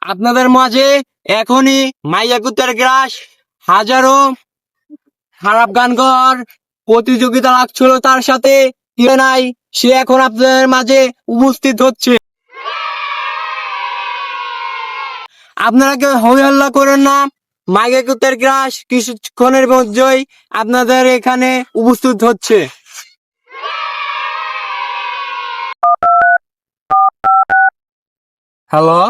আপনাদের মাঝে এখনই মাইয়াকুত্তার গ্রাস হাজারো খারাপ গান গাওয়ার প্রতিযোগিতা লাগছিল, তার সাথে কে নাই সে এখন আপনাদের মাঝে উপস্থিত হচ্ছে। আপনারা কেউ হই হল্লা করেন না, মাইয়াকুত্তার গ্রাস কিছুক্ষণের মধ্যেই আপনাদের এখানে উপস্থিত হচ্ছে। হ্যালো,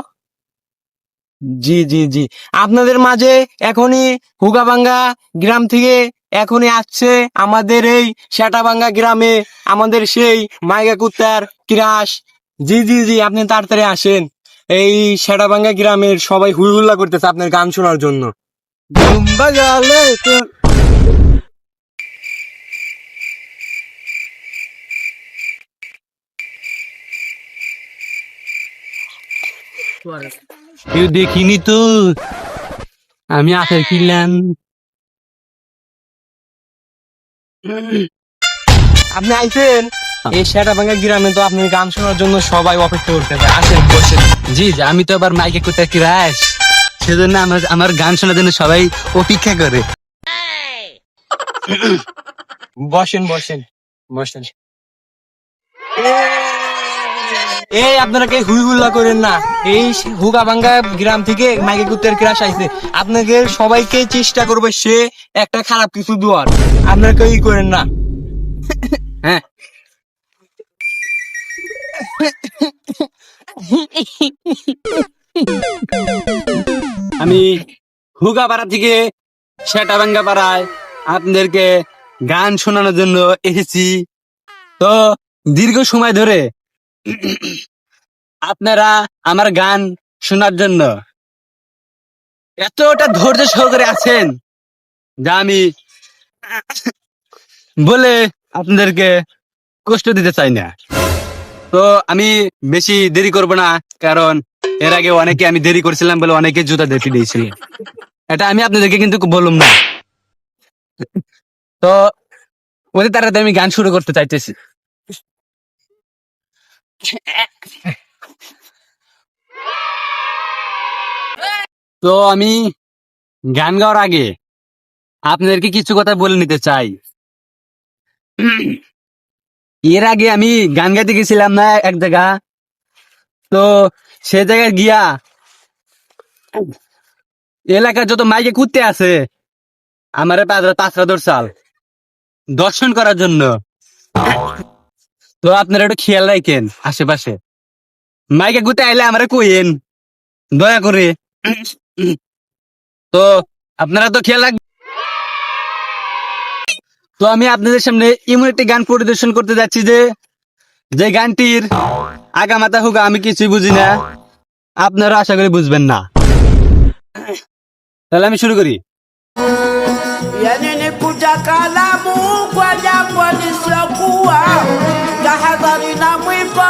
জি জি জি, আপনাদের মাঝে এখনই হুগাবাঙ্গা গ্রাম থেকে এখনই আসছে আমাদের এই সেটাবাঙ্গা গ্রামে আমাদের সেই মাইগা কুত্তার ক্রাশ। জি জি জি, আপনি তাড়াতাড়ি আসেন। এই সেটাবাঙ্গা গ্রামের সবাই হুই হুল্লা করতেছে আপনার গান শোনার জন্য। ঘুম ভাঙালে কেউ দেখিনি তো, আমি আশায় ছিলাম। আপনি আইছেন এই সেটাবাঙ্গা গ্রামে, তো আপনার গান শোনার জন্য সবাই অপেক্ষা করতেছে। আসেন বসেন। জি জি, আমি তো আবার মাইকে কোথায় ক্রাশ, সেজন্য আমার আমার গান শোনার জন্য সবাই অপেক্ষা করে। বসেন বসেন বসেন। এই আপনারা কে হুই হুল্লা করেন না, এই হুগাবাঙ্গা গ্রাম থেকে মাইকে কুত্তের ক্রাশ আইছে। আপনাদের সবাইকে চেষ্টা করবে সে একটা খারাপ কিছু দেওয়ার, আপনারা কেউ করেন না। হ্যাঁ, আমি হুগাপাড়া থেকে সেটাভাঙ্গা পাড়ায় আপনাদেরকে গান শোনানোর জন্য এসেছি। তো দীর্ঘ সময় ধরে আপনারা আমার গান শোনার জন্য এতটা ধৈর্য সহকারে আছেন যা আমি বলে আপনাদেরকে কষ্ট দিতে চাই না। তো আমি বেশি দেরি করব না, কারণ এর আগে অনেকে আমি দেরি করছিলাম বলে অনেকে জুতা দিয়ে দিয়েছিল। এটা আমি আপনাদেরকে কিন্তু বললাম না। তো অতি তাড়াতাড়ি আমি গান শুরু করতে চাইতেছি। তো আমি গান গাওয়ার আগে আপনাদেরকে কিছু কথা বলে নিতে চাই। এর আগে আমি গান গাইতে গেছিলাম না এক জায়গা, তো সে জায়গায় গিয়া এলাকার যত মাইকে কুত্তে আছে আমারে পাঁচরা দর্শাল দর্শন করার জন্য। তো আপনারা একটু খেয়াল রাখেন আশেপাশে, মাইকে কুত্তে আইলে আমারে কইেন দয়া করে। তো আপনারা তো খেয়াল রাখবেন। তো আমি আপনাদের সামনে এমন একটি গান পরিদর্শন করতে যাচ্ছি যে গানটির আগামাতা হুগা আমি কিছুই বুঝি না, আপনারা আশা করি বুঝবেন না। তাহলে আমি শুরু করি। Yani ni kutaalamu kwa jambo lisiokuwa, tahadhari na mwiba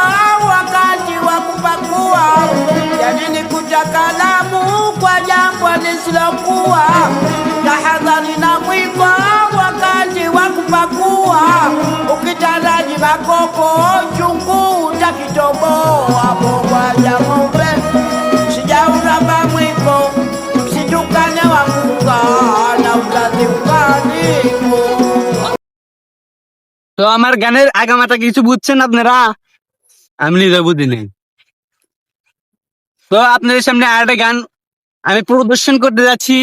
wakati wa kupakua. Yani ni kutaalamu kwa jambo lisiokuwa, tahadhari na mwiba wakati wa kupakua. Ukitaraji makopo chungu utakitoboa, kwa jambo sijauramba mwiko msitukane wakuka na utaziukanimu. তো আমার গানের আগামাতা কিছু বুঝছেন আপনারা? আমি নিজে বুঝি নেই। তো আপনাদের সামনে আর একটা গান আমি প্রদর্শন করতে যাচ্ছি।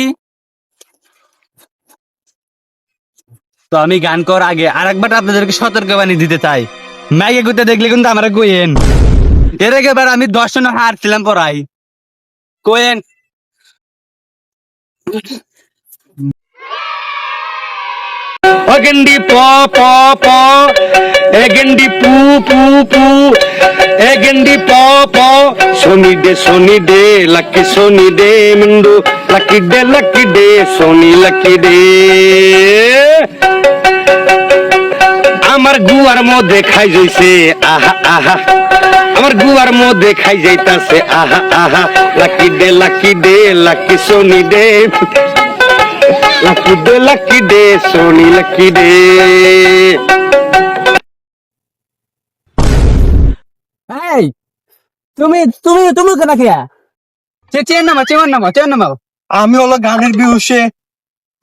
তো আমি গান করার আগে আর একবার আপনাদেরকে সতর্কবাণী দিতে চাই, মাইকে করতে দেখলে কিন্তু আমরা কইেন। এর আগেবার আমি 10 জন হারছিলাম পড়াই, কইেন। অগেন্ডি প প প, এগেন্ডি পু পু পু, এগেন্ডি প প, সোনি দে লাকি মিন্ডু lucky day sunny lucky day. আমার গুয়ার মধ্যে খাই যাইছে আহা আহা, আমার গুয়ার মধ্যে খাই যাইতাছে আহা আহা, lucky day lucky sunny day, lucky day sunny lucky day. এই তুমি তুমি তুমি কেন খেয়া চেয়ার নামাও, চেয়ার নামাও। আমি হলো গানের বিহুষে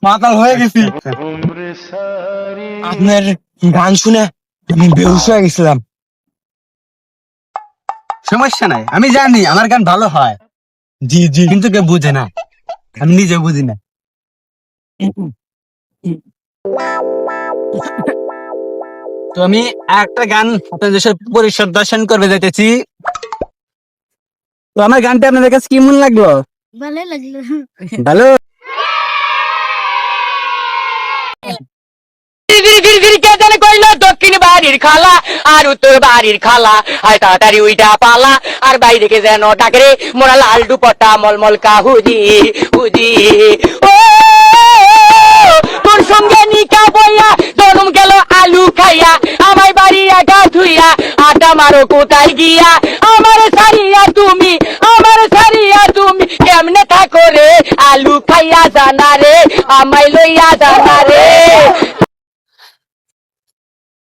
মাতাল হয়ে গেছি। আপনার গান শুনে আমি বেহুশ হয়ে গেছিলাম। সমস্যা নাই, আমি জানি আমার গান ভালো হয়, জি জি। কিন্তু কেউ বুঝে না, আমি নিজে বুঝি না। তো আমি একটা গান আপনাদের সাথে পরিদর্শন করবে যাইতেছি। তো আমার গানটা আপনাদের কাছে কেমন লাগলো? ভালো লাগলো। ভালো। দক্ষিণ বাড়ির খালা আর উত্তর বাড়ির খালা, আর তাড়াতাড়ি উইটা পালা, আর বাইরে কে যেন ডাকরে মোরা লাল দুপট্টা মলমল কাহুজি হুজি। ও তোর সঙ্গে নিকা বইয়া জনম গেল আলু খাইয়া, আমায় বাড়ি একা ধুইয়া আটা মারো কোথায় গিয়া, আমার সারিয়া তুমি কেমনে থাকো রে, আলু খাইয়া জানা রে, আমায় লইয়া জানা রে।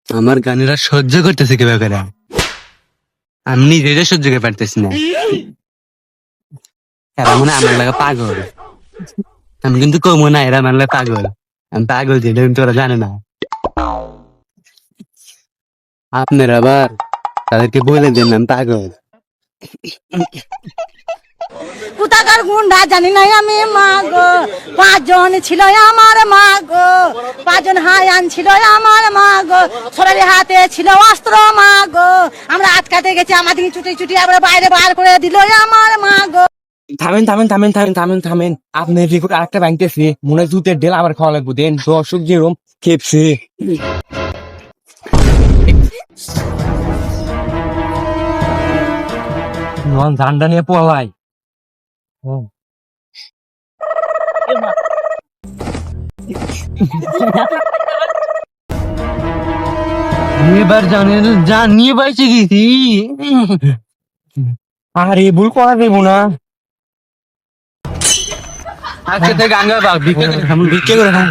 আমার গানেরা সহ্য করতেছে কিভাবে করে, আমি নিজেরা সহ্য করতে পারতেছি না। এরা মনে হয় আমার লাগা পাগল, আমি কিন্তু কমো না, এরা আমার লাগা পাগল। আমি পাগল যেটা কিন্তু ওরা জানে না। আপনারা আবার তাদেরকে বলে দেন আমি পাগল। কোথাকার গুন্ডা জানি না আমি মা গো, 5 জন ছিল আমার মা গো, 5 জন হায়ান ছিল আমার মা গো, সবারই হাতে ছিল অস্ত্র মা গো, আমরা আটকাতে গেছি, আমাদের চুটি আবার বাইরে বার করে দিল আমার মা গো। থামেন। আপনার রেকর্ড আরেকটা ভাঙতেছে, মনে হয় জুতের ঢেল আবার খাওয়া লাগবো। দেন দর্শক যেরকম খেপছে। ধানটা নিয়ে পলাই। এবার জানিয়ে পাইছে গেছি। আরে ভুল করা দেবো না। আজকে থেকে গান গাওয়া ভিক্ষা করে খাবো। ভিক্ষে করে খাও।